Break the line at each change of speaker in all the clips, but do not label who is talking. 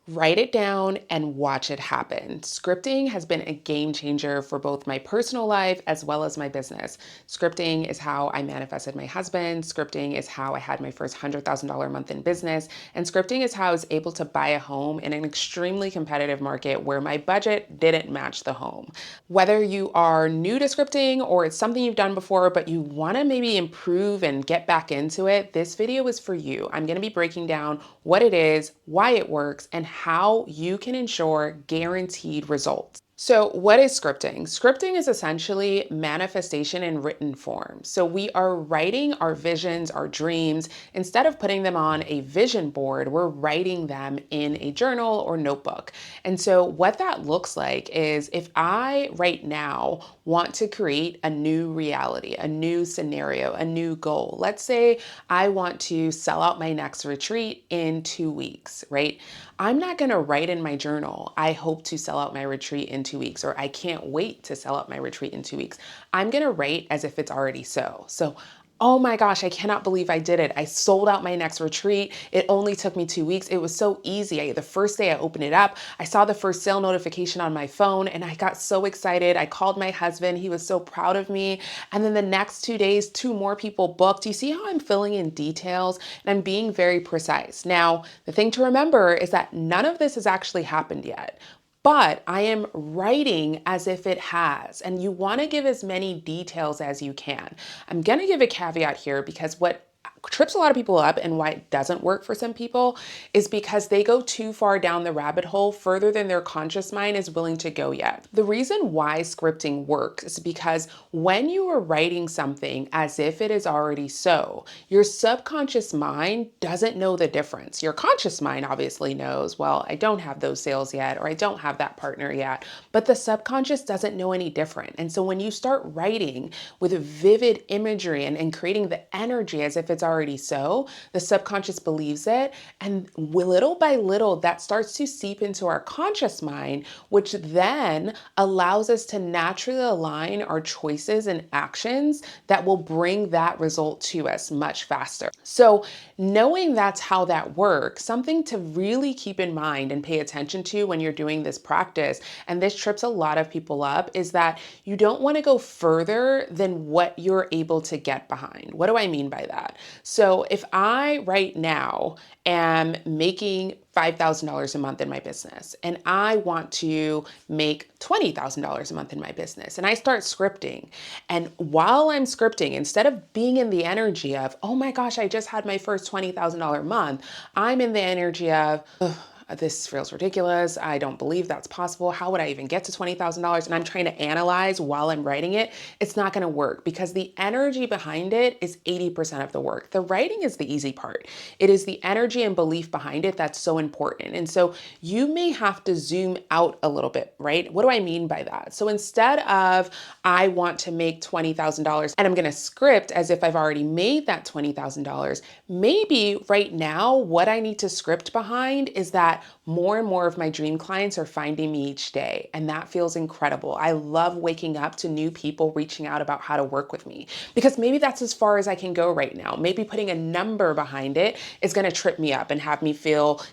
Write it down and watch it happen. Scripting has been a game changer for both my personal life as well as my business. Scripting is how I manifested my husband. Scripting is how I had my first $100,000 a month in business. And scripting is how I was able to buy a home in an extremely competitive market where my budget didn't match the home. Whether you are new to scripting or it's something you've done before, but you want to maybe improve and get back into it, this video is for you. I'm going to be breaking down what it is, why it works, and how you can ensure guaranteed results. So, what is scripting? Scripting is essentially manifestation in written form. So, we are writing our visions, our dreams. Instead of putting them on a vision board, we're writing them in a journal or notebook. And so, what that looks like is if I right now want to create a new reality, a new scenario, a new goal. Let's say I want to sell out my next retreat in 2 weeks, right? I'm not going to write in my journal, I hope to sell out my retreat in 2 weeks, or I can't wait to sell out my retreat in 2 weeks. I'm going to write as if it's already so. So, oh my gosh, I cannot believe I did it. I sold out my next retreat. It only took me 2 weeks. It was so easy. The first day I opened it up, I saw the first sale notification on my phone and I got so excited. I called my husband. He was so proud of me. And then the next 2 days, two more people booked. You see how I'm filling in details and I'm being very precise. Now, the thing to remember is that none of this has actually happened yet. But I am writing as if it has, and you want to give as many details as you can. I'm going to give a caveat here because what trips a lot of people up and why it doesn't work for some people is because they go too far down the rabbit hole further than their conscious mind is willing to go yet. The reason why scripting works is because when you are writing something as if it is already so, your subconscious mind doesn't know the difference. Your conscious mind obviously knows, well, I don't have those sales yet, or I don't have that partner yet, but the subconscious doesn't know any different. And so when you start writing with vivid imagery and creating the energy as if it's already so, the subconscious believes it. And little by little, that starts to seep into our conscious mind, which then allows us to naturally align our choices and actions that will bring that result to us much faster. So, knowing that's how that works, something to really keep in mind and pay attention to when you're doing this practice, and this trips a lot of people up, is that you don't want to go further than what you're able to get behind. What do I mean by that? So if I right now am making $5,000 a month in my business and I want to make $20,000 a month in my business and I start scripting, and while I'm scripting, instead of being in the energy of, oh my gosh, I just had my first $20,000 month, I'm in the energy of, ugh, this feels ridiculous. I don't believe that's possible. How would I even get to $20,000? And I'm trying to analyze while I'm writing it. It's not going to work because the energy behind it is 80% of the work. The writing is the easy part. It is the energy and belief behind it that's so important. And so you may have to zoom out a little bit, right? What do I mean by that? So instead of, I want to make $20,000 and I'm going to script as if I've already made that $20,000, maybe right now what I need to script behind is that more and more of my dream clients are finding me each day. And that feels incredible. I love waking up to new people reaching out about how to work with me because maybe that's as far as I can go right now. Maybe putting a number behind it is going to trip me up and have me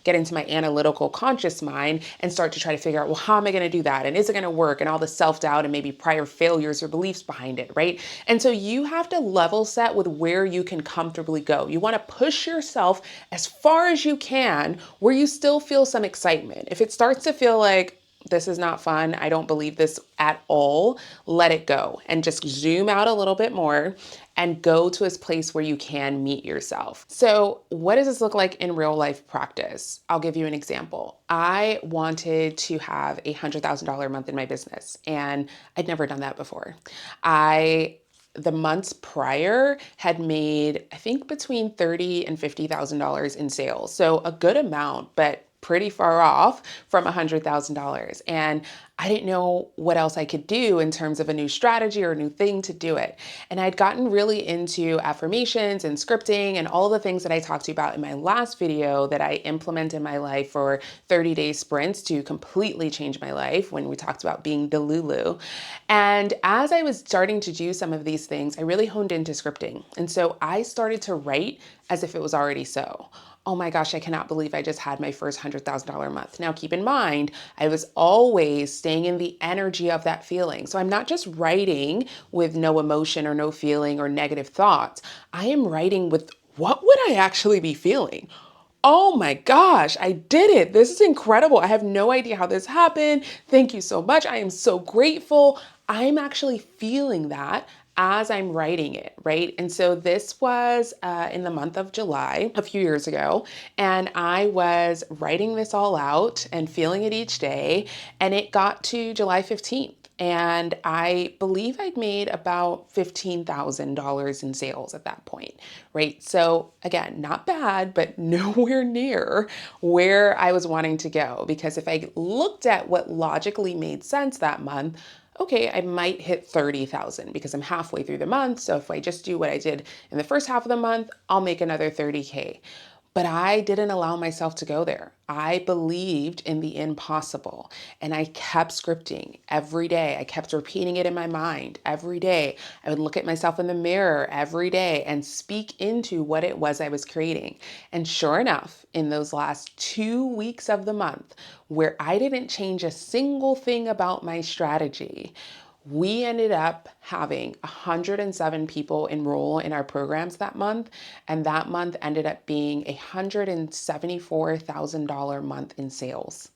get into my analytical conscious mind and start to try to figure out, well, how am I going to do that? And is it going to work? And all the self-doubt and maybe prior failures or beliefs behind it, right? And so you have to level set with where you can comfortably go. You want to push yourself as far as you can where you still feel some excitement. If it starts to feel like, this is not fun, I don't believe this at all, let it go and just zoom out a little bit more and go to a place where you can meet yourself. So what does this look like in real life practice? I'll give you an example. I wanted to have $100,000 a month in my business and I'd never done that before. The months prior had made, I think, between $30,000 and $50,000 in sales. So a good amount, but pretty far off from $100,000. And I didn't know what else I could do in terms of a new strategy or a new thing to do it. And I'd gotten really into affirmations and scripting and all the things that I talked to you about in my last video that I implement in my life for 30-day sprints to completely change my life when we talked about being Delulu. And as I was starting to do some of these things, I really honed into scripting. And so I started to write as if it was already so. oh my gosh, I cannot believe I just had my first $100,000 month. Now, keep in mind, I was always staying in the energy of that feeling. So I'm not just writing with no emotion or no feeling or negative thoughts. I am writing with what would I actually be feeling? Oh my gosh, I did it. This is incredible. I have no idea how this happened. Thank you so much. I am so grateful. I'm actually feeling that as I'm writing it, right? And so this was in the month of July a few years ago, and I was writing this all out and feeling it each day, and it got to July 15th. And I believe I'd made about $15,000 in sales at that point, right? So again, not bad, but nowhere near where I was wanting to go. Because if I looked at what logically made sense that month, okay, I might hit 30,000 because I'm halfway through the month. So if I just do what I did in the first half of the month, I'll make another 30K. But I didn't allow myself to go there. I believed in the impossible and I kept scripting every day. I kept repeating it in my mind every day. I would look at myself in the mirror every day and speak into what it was I was creating. And sure enough, in those last 2 weeks of the month, where I didn't change a single thing about my strategy, we ended up having 107 people enroll in our programs that month, and that month ended up being a $174,000 month in sales.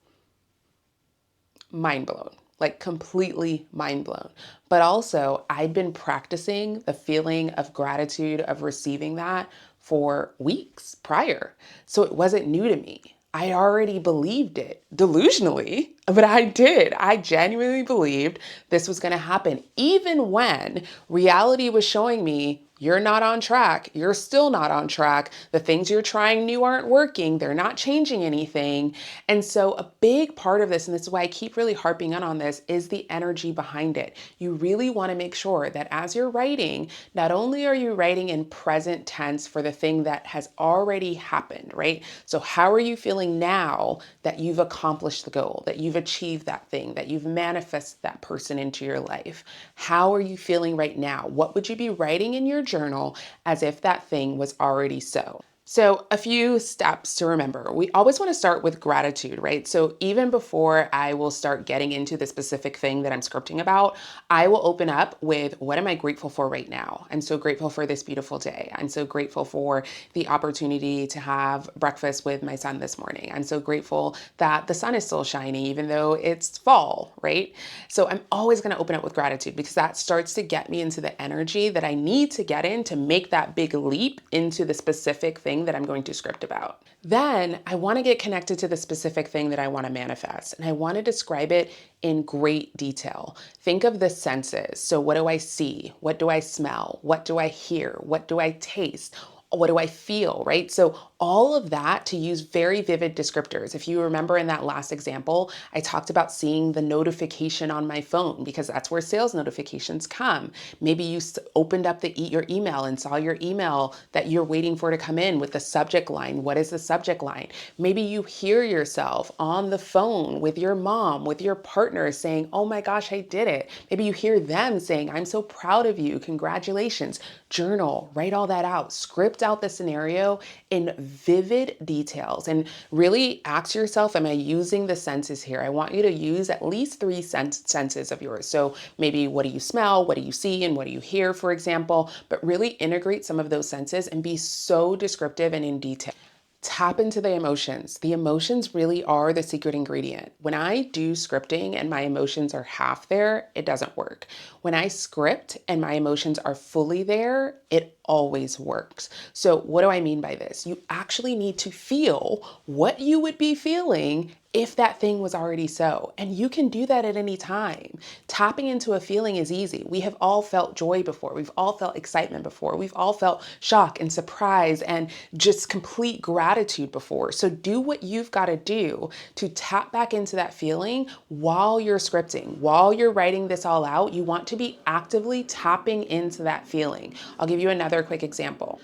Mind blown, like completely mind blown. But also, I'd been practicing the feeling of gratitude of receiving that for weeks prior. So it wasn't new to me. I already believed it delusionally, but I did. I genuinely believed this was going to happen, even when reality was showing me you're not on track. You're still not on track. The things you're trying new aren't working. They're not changing anything. And so a big part of this, and this is why I keep really harping on this, is the energy behind it. You really want to make sure that as you're writing, not only are you writing in present tense for the thing that has already happened, right? So how are you feeling now that you've accomplished the goal, that you've achieved that thing, that you've manifested that person into your life? How are you feeling right now? What would you be writing in your journal as if that thing was already so? So, a few steps to remember. We always want to start with gratitude, right? So, even before I will start getting into the specific thing that I'm scripting about, I will open up with what am I grateful for right now? I'm so grateful for this beautiful day. I'm so grateful for the opportunity to have breakfast with my son this morning. I'm so grateful that the sun is still shining, even though it's fall, right? So, I'm always going to open up with gratitude because that starts to get me into the energy that I need to get in to make that big leap into the specific thing that I'm going to script about. Then I want to get connected to the specific thing that I want to manifest, and I want to describe it in great detail. Think of the senses. So what do I see? What do I smell? What do I hear? What do I taste? What do I feel, right? So all of that, to use very vivid descriptors. If you remember in that last example, I talked about seeing the notification on my phone because that's where sales notifications come. Maybe you opened up your email and saw your email that you're waiting for to come in with the subject line. What is the subject line? Maybe you hear yourself on the phone with your mom, with your partner saying, oh my gosh, I did it. Maybe you hear them saying, I'm so proud of you. Congratulations. Journal, write all that out, script out the scenario in vivid details, and really ask yourself, am I using the senses here? I want you to use at least three senses of yours. So maybe what do you smell, what do you see, and what do you hear, for example, but really integrate some of those senses and be so descriptive and in detail. Tap into the emotions. The emotions really are the secret ingredient. When I do scripting and my emotions are half there, it doesn't work. When I script and my emotions are fully there, it always works. So what do I mean by this? You actually need to feel what you would be feeling if that thing was already so. And you can do that at any time. Tapping into a feeling is easy. We have all felt joy before. We've all felt excitement before. We've all felt shock and surprise and just complete gratitude before. So do what you've got to do to tap back into that feeling while you're scripting. While you're writing this all out, you want to be actively tapping into that feeling. I'll give you another quick example.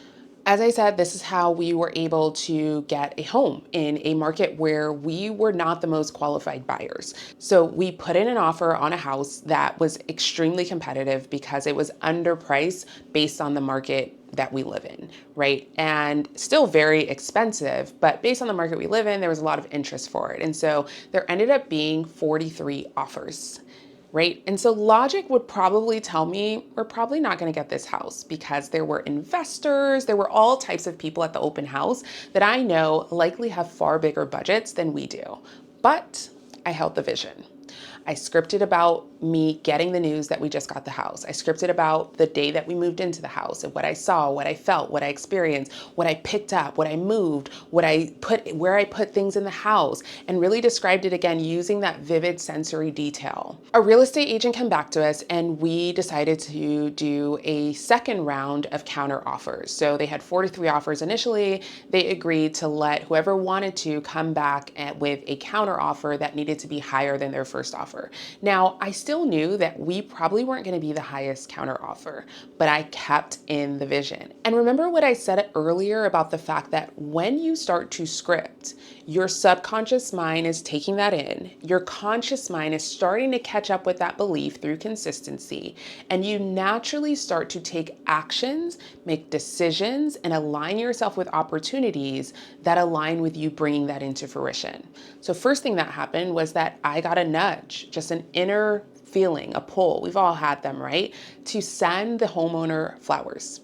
As I said, this is how we were able to get a home in a market where we were not the most qualified buyers. So we put in an offer on a house that was extremely competitive because it was underpriced based on the market that we live in, right? And still very expensive, but based on the market we live in, there was a lot of interest for it. And so there ended up being 43 offers. Right. And so logic would probably tell me we're probably not going to get this house because there were investors, there were all types of people at the open house that I know likely have far bigger budgets than we do. But I held the vision. I scripted about me getting the news that we just got the house. I scripted about the day that we moved into the house and what I saw, what I felt, what I experienced, what I picked up, what I moved, where I put things in the house, and really described it again using that vivid sensory detail. A real estate agent came back to us and we decided to do a second round of counter offers. So they had 43 offers initially. They agreed to let whoever wanted to come back with a counter offer that needed to be higher than their first offer. Now, I still knew that we probably weren't going to be the highest counter offer, but I kept in the vision. And remember what I said earlier about the fact that when you start to script, your subconscious mind is taking that in. Your conscious mind is starting to catch up with that belief through consistency. And you naturally start to take actions, make decisions, and align yourself with opportunities that align with you bringing that into fruition. So first thing that happened was that I got a nudge, just an inner feeling, a pull. We've all had them, right? To send the homeowner flowers.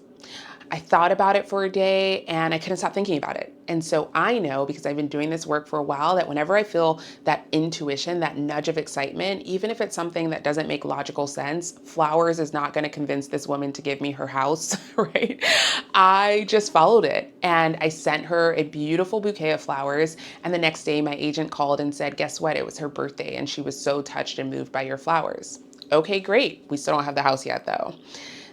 I thought about it for a day and I couldn't stop thinking about it. And so I know, because I've been doing this work for a while, that whenever I feel that intuition, that nudge of excitement, even if it's something that doesn't make logical sense, flowers is not going to convince this woman to give me her house, right? I just followed it and I sent her a beautiful bouquet of flowers. And the next day my agent called and said, guess what? It was her birthday and she was so touched and moved by your flowers. Okay, great. We still don't have the house yet though.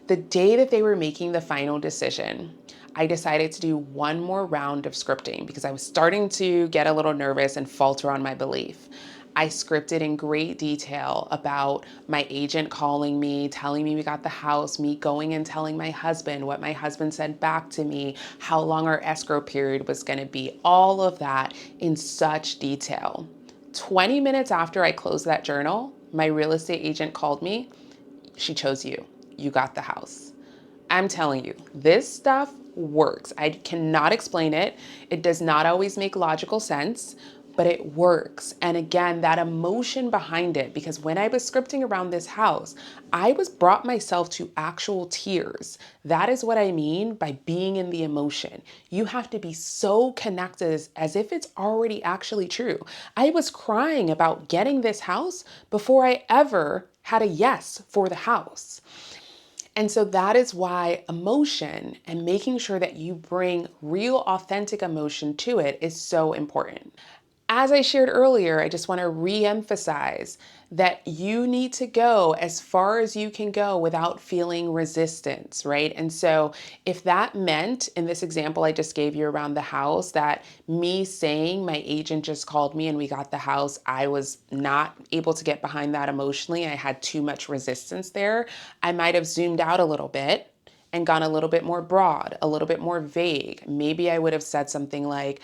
The day that they were making the final decision, I decided to do one more round of scripting because I was starting to get a little nervous and falter on my belief. I scripted in great detail about my agent calling me, telling me we got the house, me going and telling my husband, what my husband said back to me, how long our escrow period was going to be, all of that in such detail. 20 minutes after I closed that journal, my real estate agent called me. She chose you. You got the house. I'm telling you, this stuff works. I cannot explain it. It does not always make logical sense, but it works. And again, that emotion behind it, because when I was scripting around this house, I was brought myself to actual tears. That is what I mean by being in the emotion. You have to be so connected as if it's already actually true. I was crying about getting this house before I ever had a yes for the house. And so that is why emotion and making sure that you bring real, authentic emotion to it is so important. As I shared earlier, I just want to re-emphasize that you need to go as far as you can go without feeling resistance, right? And so if that meant, in this example I just gave you around the house, that me saying my agent just called me and we got the house, I was not able to get behind that emotionally, I had too much resistance there, I might have zoomed out a little bit and gone a little bit more broad, a little bit more vague. Maybe I would have said something like,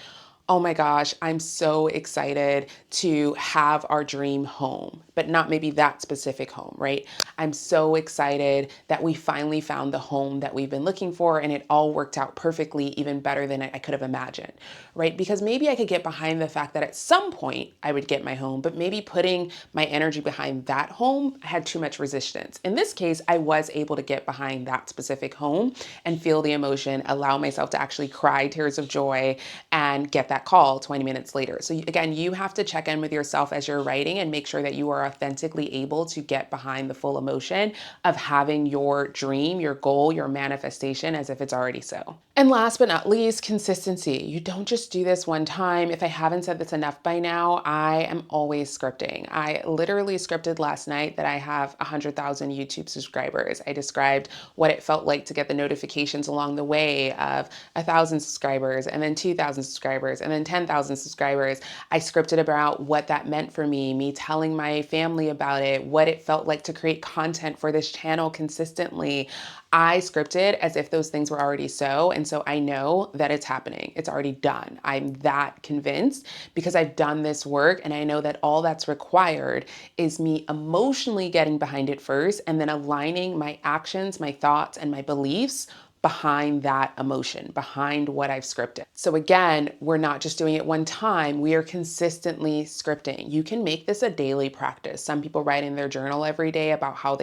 oh my gosh, I'm so excited to have our dream home, but not maybe that specific home, right? I'm so excited that we finally found the home that we've been looking for and it all worked out perfectly, even better than I could have imagined, right? Because maybe I could get behind the fact that at some point I would get my home, but maybe putting my energy behind that home had too much resistance. In this case, I was able to get behind that specific home and feel the emotion, allow myself to actually cry tears of joy and get that call 20 minutes later. So again, you have to check in with yourself as you're writing and make sure that you are authentically able to get behind the full emotion of having your dream, your goal, your manifestation as if it's already so. And last but not least, consistency. You don't just do this one time. If I haven't said this enough by now, I am always scripting. I literally scripted last night that I have 100,000 YouTube subscribers. I described what it felt like to get the notifications along the way of 1,000 subscribers and then 2,000 subscribers and then 10,000 subscribers. I scripted about what that meant for me telling my family about it, what it felt like to create content for this channel consistently. I scripted as if those things were already so. And so I know that it's happening. It's already done. I'm that convinced because I've done this work and I know that all that's required is me emotionally getting behind it first and then aligning my actions, my thoughts, and my beliefs behind that emotion, behind what I've scripted. So again, we're not just doing it one time, we are consistently scripting. You can make this a daily practice. Some people write in their journal every day about how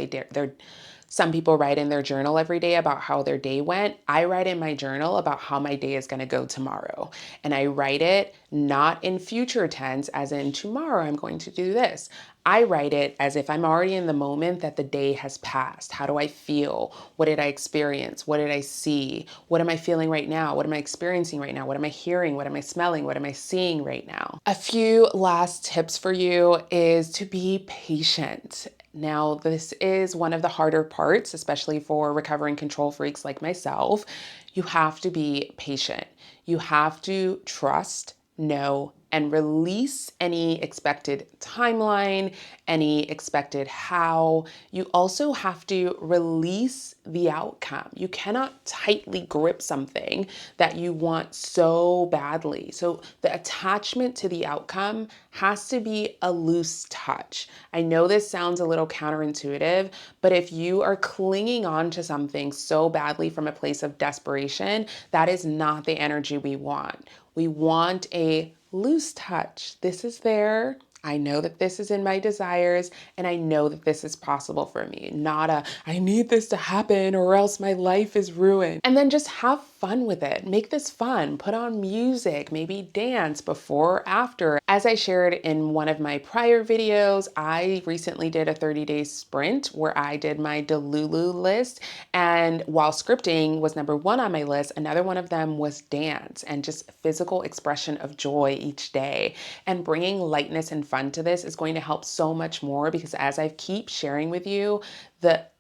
some people write in their journal every day about how their day went. I write in my journal about how my day is going to go tomorrow. And I write it not in future tense, as in tomorrow I'm going to do this. I write it as if I'm already in the moment that the day has passed. How do I feel? What did I experience? What did I see? What am I feeling right now? What am I experiencing right now? What am I hearing? What am I smelling? What am I seeing right now? A few last tips for you is to be patient. Now, this is one of the harder parts, especially for recovering control freaks like myself. You have to be patient. You have to trust, know, and release any expected timeline, any expected how. You also have to release the outcome. You cannot tightly grip something that you want so badly. So the attachment to the outcome has to be a loose touch. I know this sounds a little counterintuitive, but if you are clinging on to something so badly from a place of desperation, that is not the energy we want. We want a loose touch. This is there. I know that this is in my desires, and I know that this is possible for me. Not a, I need this to happen or else my life is ruined. And then just have fun with it. Make this fun. Put on music, maybe dance before or after. As I shared in one of my prior videos, I recently did a 30-day sprint where I did my Delulu list. And while scripting was number one on my list, another one of them was dance and just physical expression of joy each day. And bringing lightness and fun to this is going to help so much more, because as I keep sharing with you,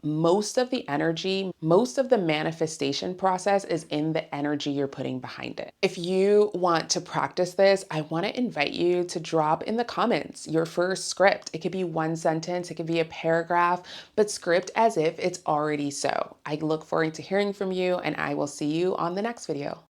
most of the energy, most of the manifestation process is in the energy you're putting behind it. If you want to practice this, I want to invite you to drop in the comments your first script. It could be one sentence, it could be a paragraph, but script as if it's already so. I look forward to hearing from you, and I will see you on the next video.